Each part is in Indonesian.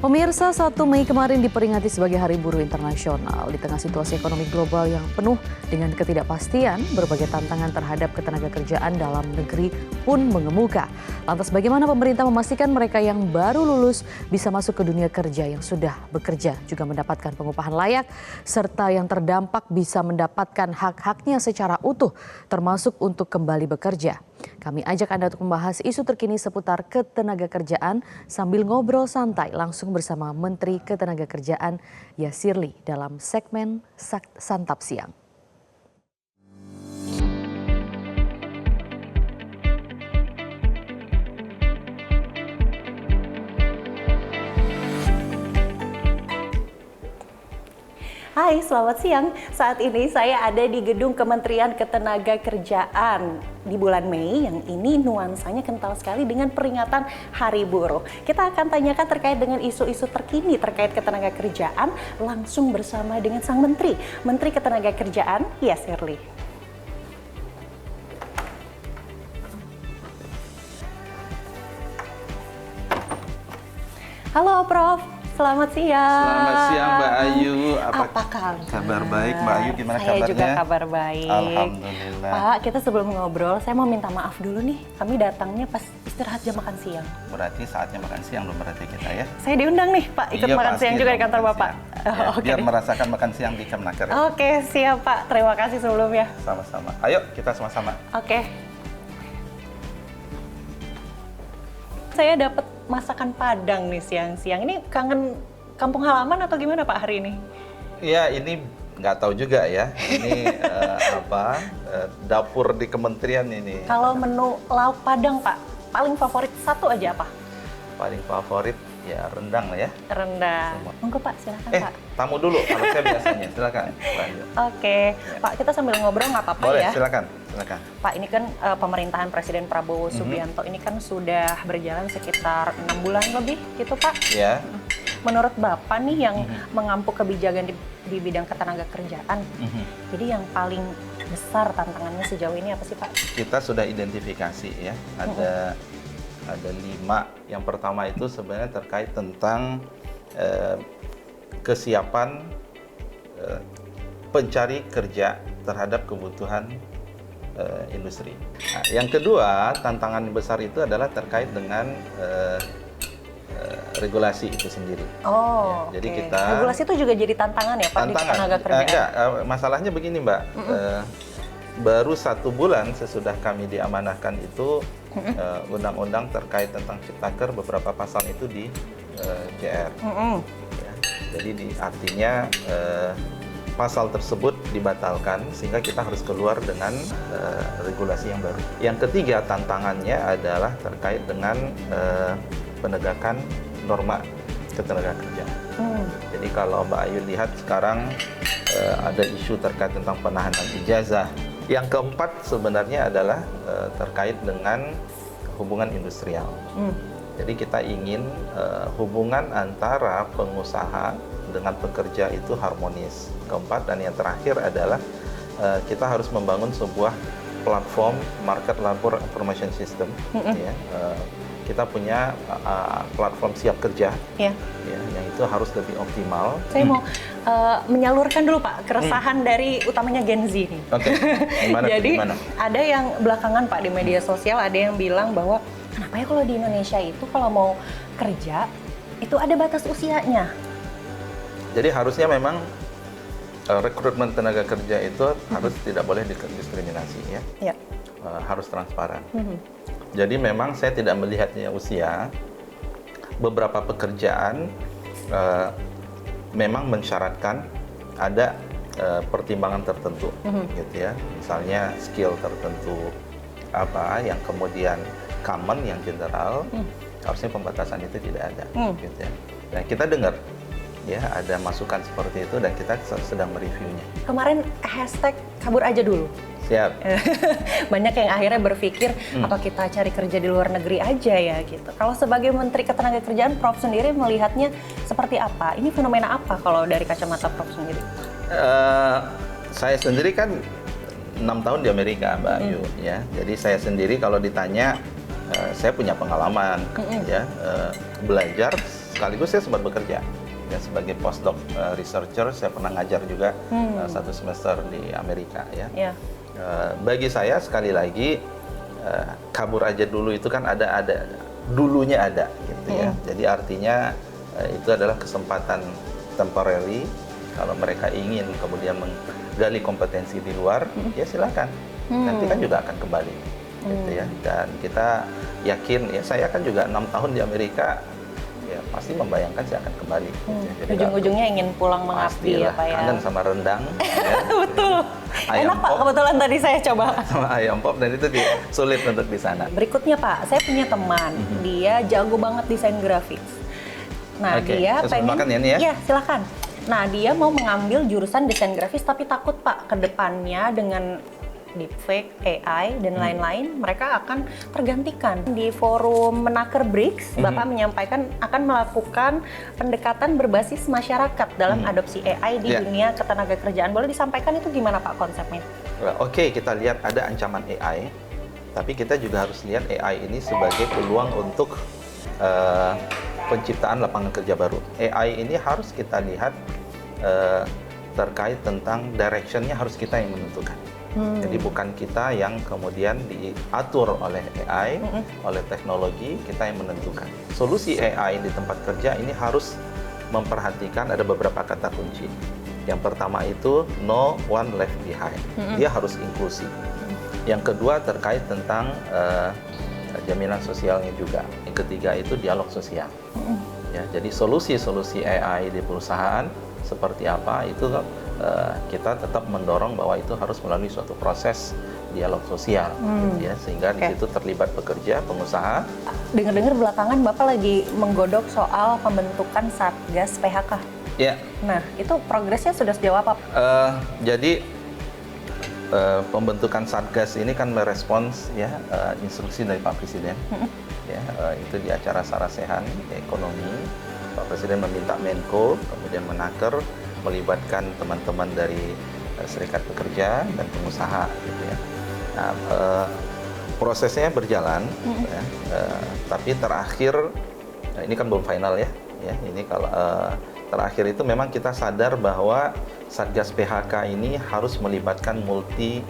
Pemirsa, 1 Mei kemarin diperingati sebagai Hari Buruh Internasional. Di tengah situasi ekonomi global yang penuh dengan ketidakpastian, berbagai tantangan terhadap ketenagakerjaan dalam negeri pun mengemuka. Lantas bagaimana pemerintah memastikan mereka yang baru lulus bisa masuk ke dunia kerja, yang sudah bekerja juga mendapatkan pengupahan layak, serta yang terdampak bisa mendapatkan hak-haknya secara utuh, termasuk untuk kembali bekerja. Kami ajak Anda untuk membahas isu terkini seputar ketenagakerjaan sambil ngobrol santai langsung bersama Menteri Ketenagakerjaan Yasirli dalam segmen Santap Siang. Hai, selamat siang. Saat ini saya ada di Gedung Kementerian Ketenagakerjaan di bulan Mei, yang ini nuansanya kental sekali dengan peringatan Hari Buruh. Kita akan tanyakan terkait dengan isu-isu terkini terkait ketenagakerjaan langsung bersama dengan Sang Menteri Ketenagakerjaan Yasirli. Halo Prof. Selamat siang. Selamat siang Mbak Ayu. Apa kabar? Kabar baik Mbak Ayu, gimana Saya kabarnya? juga kabar baik. Alhamdulillah. Pak, kita sebelum ngobrol, saya mau minta maaf dulu nih. Kami datangnya pas istirahat jam makan siang. Berarti saatnya makan siang belum berarti kita ya? Saya diundang nih Pak, ikut makan pasti siang juga di dong, kantor makan Bapak. siang. Ya, Oke. biar merasakan makan siang di Kemenaker. Oke, siap Pak. Terima kasih sebelumnya. Sama-sama. Ayo kita sama-sama. Oke. Saya dapat masakan Padang nih siang-siang. Ini kangen kampung halaman atau gimana Pak hari ini? Ya ini nggak tahu juga ya. Ini dapur di kementerian ini. Kalau menu lauk Padang Pak, paling favorit satu aja apa? Paling favorit ya rendang lah ya. Rendang. Semua. Monggo Pak, silakan Pak. Tamu dulu kalau saya biasanya. Silakan. Mbak Ayu. Oke, Pak, kita sambil ngobrol nggak apa-apa Boleh, ya? silakan. Pak, ini kan pemerintahan Presiden Prabowo Subianto ini kan sudah berjalan sekitar 6 bulan lebih gitu Pak. Ya. Menurut Bapak nih yang mengampu kebijakan di bidang ketenagakerjaan, jadi yang paling besar tantangannya sejauh ini apa sih Pak? Kita sudah identifikasi ya, ada 5. Yang pertama itu sebenarnya terkait tentang kesiapan pencari kerja terhadap kebutuhan industri. Nah, yang kedua, tantangan besar itu adalah terkait dengan regulasi itu sendiri. Oh, ya, jadi oke. kita Regulasi itu juga jadi tantangan ya Pak di ketenagakerjaan? Enggak, masalahnya begini Mbak. Baru 1 bulan sesudah kami diamanahkan itu undang-undang terkait tentang Ciptaker, beberapa pasal itu di JR. Ya, jadi artinya pasal tersebut dibatalkan sehingga kita harus keluar dengan regulasi yang baru. Yang ketiga tantangannya adalah terkait dengan penegakan norma ketenagakerjaan. Jadi kalau Mbak Ayu lihat sekarang ada isu terkait tentang penahanan ijazah. Yang keempat sebenarnya adalah terkait dengan hubungan industrial. Jadi kita ingin hubungan antara pengusaha dengan pekerja itu harmonis. Keempat dan yang terakhir adalah kita harus membangun sebuah platform market labor information system. Ya, kita punya platform siap kerja, ya, yang itu harus lebih optimal. Saya mau menyalurkan dulu Pak keresahan dari utamanya Gen Z nih. Oke. Jadi ada yang belakangan Pak di media sosial ada yang bilang bahwa kenapa ya kalau di Indonesia itu kalau mau kerja itu ada batas usianya. Jadi harusnya memang rekrutmen tenaga kerja itu harus tidak boleh diskriminasi ya. Ya. Harus transparan. Jadi memang saya tidak melihatnya usia. Beberapa pekerjaan memang mensyaratkan ada pertimbangan tertentu, gitu ya. Misalnya skill tertentu yang kemudian common, yang general, harusnya pembatasan itu tidak ada, gitu ya. Dan kita dengar ya ada masukan seperti itu dan kita sedang mereviewnya. Kemarin hashtag kabur aja dulu. Siap. Banyak yang akhirnya berpikir apa kita cari kerja di luar negeri aja ya gitu. Kalau sebagai Menteri Ketenagakerjaan, Prof sendiri melihatnya seperti apa? Ini fenomena apa kalau dari kacamata Prof sendiri? Saya sendiri kan 6 tahun di Amerika, Mbak Ayu, ya. Jadi saya sendiri kalau ditanya, saya punya pengalaman, ya, belajar sekaligus saya sempat bekerja ya sebagai postdoc researcher. Saya pernah ngajar juga 1 semester di Amerika ya. Yeah. Bagi saya sekali lagi kabur aja dulu itu kan ada dulunya ada gitu ya. Jadi artinya itu adalah kesempatan temporary. Kalau mereka ingin kemudian menggali kompetensi di luar, ya silakan. Nanti kan juga akan kembali, gitu ya. Dan kita yakin, ya saya kan juga 6 tahun di Amerika, ya pasti membayangkan saya akan kembali. Gitu ya. Jadi Ujung-ujungnya ingin pulang mengabdi ya pastilah, Pak ya. kangen sama rendang. Ya. Betul. Ayam Enak Pak, pop. kebetulan tadi saya coba. Sama ayam pop, dan itu sulit untuk di sana. Berikutnya Pak, saya punya teman, dia jago banget desain grafis. Nah, Oke, dia saya sebelum pengen, makan ya ini ya. Iya, silakan. Nah, dia mau mengambil jurusan desain grafis, tapi takut Pak, ke depannya dengan deepfake, AI, dan lain-lain, mereka akan tergantikan. Di forum Menaker Bricks, Bapak menyampaikan akan melakukan pendekatan berbasis masyarakat dalam adopsi AI di dunia ketenagakerjaan. Boleh disampaikan itu gimana Pak konsepnya? Oke, kita lihat ada ancaman AI, tapi kita juga harus lihat AI ini sebagai peluang untuk penciptaan lapangan kerja baru. AI ini harus kita lihat terkait tentang direction-nya harus kita yang menentukan. Jadi bukan kita yang kemudian diatur oleh AI, oleh teknologi, kita yang menentukan. Solusi AI di tempat kerja ini harus memperhatikan ada beberapa kata kunci. Yang pertama itu no one left behind. Dia harus inklusi. Yang kedua terkait tentang jaminan sosialnya juga. Yang ketiga itu dialog sosial. Ya, jadi solusi-solusi AI di perusahaan seperti apa itu kita tetap mendorong bahwa itu harus melalui suatu proses dialog sosial, gitu ya, sehingga di situ terlibat pekerja, pengusaha. Dengar-dengar belakangan Bapak lagi menggodok soal pembentukan Satgas PHK. Ya. Nah, itu progresnya sudah sejauh apa? Jadi pembentukan Satgas ini kan merespons ya instruksi dari Pak Presiden. Ya, itu di acara Sarasehan Ekonomi, Pak Presiden meminta Menko, kemudian Menaker melibatkan teman-teman dari serikat pekerja dan pengusaha, gitu ya. Nah, prosesnya berjalan, ya, tapi terakhir ini kan belum final ya. Ini kalau terakhir itu memang kita sadar bahwa Satgas PHK ini harus melibatkan multi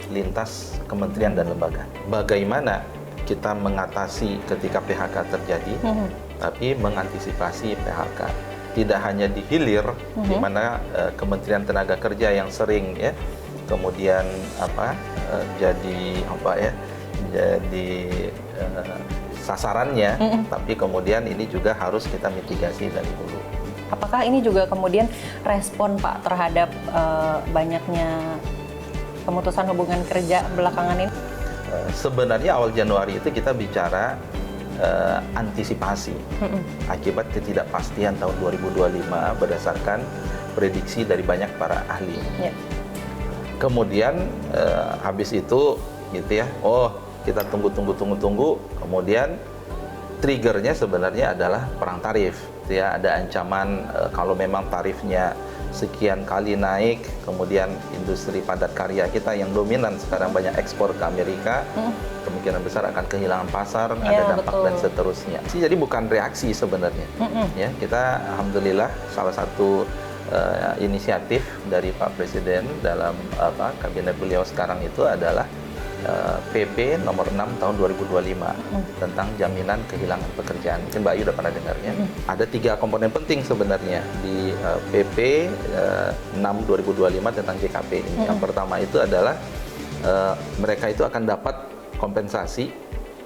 lintas kementerian dan lembaga. Bagaimana kita mengatasi ketika PHK terjadi, tapi mengantisipasi PHK. Tidak hanya di hilir, di mana Kementerian Tenaga Kerja yang sering ya, kemudian jadi sasarannya, tapi kemudian ini juga harus kita mitigasi dari hulu. Apakah ini juga kemudian respon Pak terhadap banyaknya pemutusan hubungan kerja belakangan ini? Sebenarnya awal Januari itu kita bicara antisipasi akibat ketidakpastian tahun 2025 berdasarkan prediksi dari banyak para ahli. Kemudian habis itu gitu ya, kita tunggu, kemudian triggernya sebenarnya adalah perang tarif. Gitu ya, ada ancaman kalau memang tarifnya sekian kali naik, kemudian industri padat karya kita yang dominan sekarang banyak ekspor ke Amerika, kemungkinan besar akan kehilangan pasar, ada dampak dan seterusnya. Jadi bukan reaksi sebenarnya. Ya, kita alhamdulillah salah satu inisiatif dari Pak Presiden dalam kabinet beliau sekarang itu adalah PP nomor 6 tahun 2025 tentang jaminan kehilangan pekerjaan. Mungkin Mbak Ayu udah pernah dengarnya. Ada 3 komponen penting sebenarnya di PP 6 2025 tentang JKP ini. Yang pertama itu adalah mereka itu akan dapat kompensasi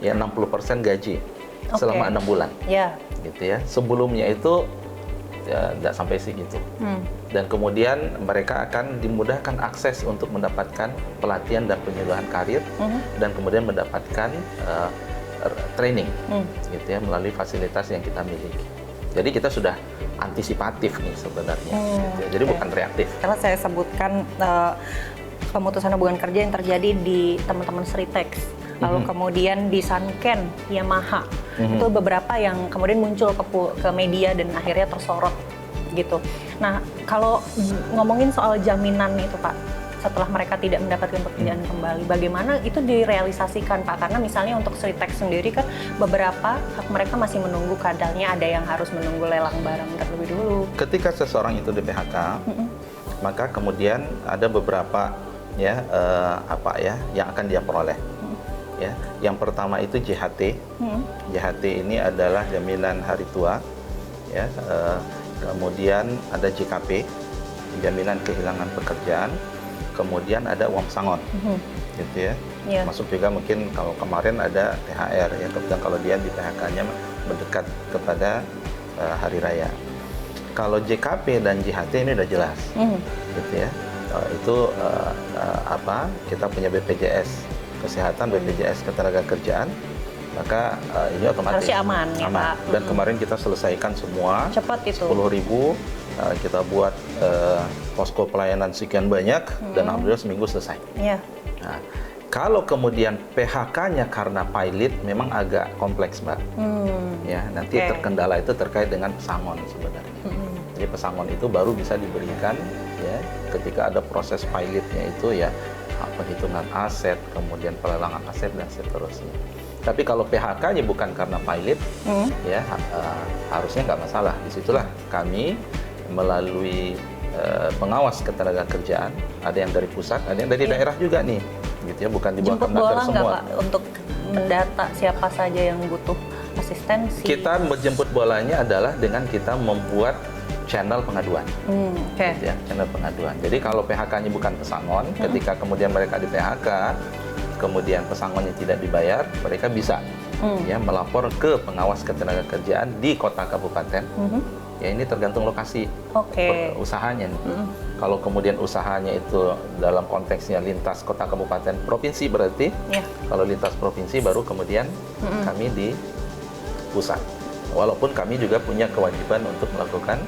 ya 60% gaji selama 6 bulan. Gitu ya. Sebelumnya itu tidak sampai segitu. Dan kemudian mereka akan dimudahkan akses untuk mendapatkan pelatihan dan penyuluhan karir, dan kemudian mendapatkan training, gitu ya, melalui fasilitas yang kita miliki. Jadi kita sudah antisipatif nih sebenarnya, gitu ya. Jadi bukan reaktif. Karena saya sebutkan pemutusan hubungan kerja yang terjadi di teman-teman Sritex, lalu kemudian di Sanken, Yamaha, itu beberapa yang kemudian muncul ke media dan akhirnya tersorot gitu. Nah, kalau ngomongin soal jaminan itu Pak, setelah mereka tidak mendapatkan pekerjaan kembali. Bagaimana itu direalisasikan Pak? Karena misalnya untuk Sritek sendiri kan beberapa hak mereka masih menunggu, kadangnya ada yang harus menunggu lelang barang terlebih dulu. Ketika seseorang itu di PHK, maka kemudian ada beberapa yang akan dia peroleh. Ya, yang pertama itu JHT. JHT ini adalah jaminan hari tua. Ya, kemudian ada JKP, jaminan kehilangan pekerjaan. Kemudian ada uang pesangon, gitu ya. Masuk juga mungkin kalau kemarin ada THR ya, kemudian kalau dia di PHK-nya mendekat kepada hari raya. Kalau JKP dan JHT ini udah jelas, gitu ya. Itu kita punya BPJS Kesehatan, BPJS Ketenagakerjaan, maka ini otomatis harusnya aman. Ya, Pak. Dan kemarin kita selesaikan semua. Cepat itu. 10.000 kita buat posko pelayanan sekian banyak dan alhamdulillah seminggu selesai. Yeah. Nah, kalau kemudian PHK-nya karena pilot memang agak kompleks, Mbak. Ya, nanti terkendala itu terkait dengan pesangon sebenarnya. Jadi pesangon itu baru bisa diberikan ya ketika ada proses pilotnya itu ya, penghitungan aset, kemudian pelelangan aset dan seterusnya. Tapi kalau PHK-nya bukan karena pilot, ya harusnya nggak masalah. Disitulah kami melalui pengawas ketenagakerjaan, ada yang dari pusat, ada yang dari daerah juga nih, gitu ya, bukan di bawah Jemput bola Kemenaker nggak semua. Pak untuk mendata siapa saja yang butuh asistensi? Kita menjemput bolanya adalah dengan kita membuat channel pengaduan, gitu ya, channel pengaduan. Jadi kalau PHK-nya bukan pesangon, ketika kemudian mereka di PHK, kemudian pesangonnya tidak dibayar, mereka bisa ya melapor ke pengawas ketenagakerjaan di kota kabupaten. Ya ini tergantung lokasi usahanya. Kalau kemudian usahanya itu dalam konteksnya lintas kota kabupaten provinsi berarti, kalau lintas provinsi baru kemudian kami di pusat. Walaupun kami juga punya kewajiban untuk melakukan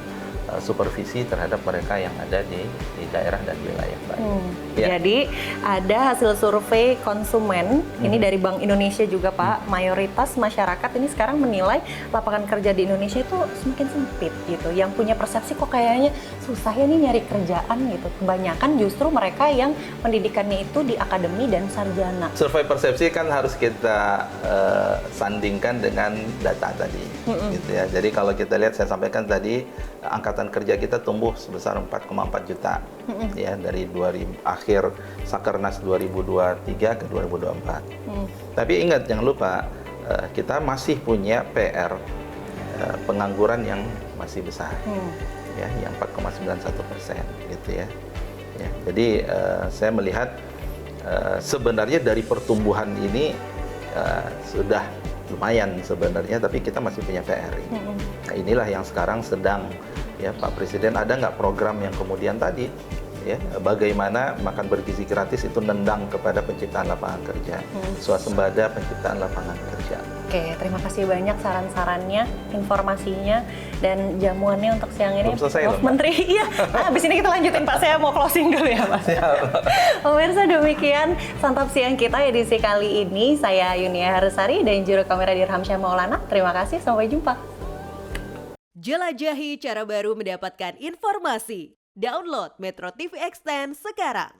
supervisi terhadap mereka yang ada di daerah dan wilayah lain. Jadi ada hasil survei konsumen, ini dari Bank Indonesia juga Pak, mayoritas masyarakat ini sekarang menilai lapangan kerja di Indonesia itu semakin sempit gitu. Yang punya persepsi kok kayaknya susah ya nih nyari kerjaan gitu. Kebanyakan justru mereka yang pendidikannya itu di akademi dan sarjana. Survei persepsi kan harus kita sandingkan dengan data tadi, gitu ya. Jadi kalau kita lihat, saya sampaikan tadi, angkatan kerja kita tumbuh sebesar 4,4 juta, ya dari akhir Sakernas 2023 ke 2024. Tapi ingat, jangan lupa kita masih punya PR pengangguran yang masih besar, ya, yang 4,91%, gitu ya. Ya, jadi saya melihat sebenarnya dari pertumbuhan ini sudah lumayan sebenarnya, tapi kita masih punya PR. Nah, inilah yang sekarang sedang ya Pak Presiden, ada nggak program yang kemudian tadi ya bagaimana makan bergizi gratis itu nendang kepada penciptaan lapangan kerja, swasembada penciptaan lapangan kerja. Oke, terima kasih banyak saran-sarannya, informasinya, dan jamuannya untuk siang ini. Belum selesai loh, Menteri. Iya, habis ini kita lanjutin Pak, saya mau closing dulu ya Pak. Pemirsa, demikian Santap Siang kita edisi kali ini. Saya Yunia Harusari dan juru kamera Dirhamsyah Maulana. Terima kasih, sampai jumpa. Jelajahi cara baru mendapatkan informasi. Download Metro TV Extend sekarang.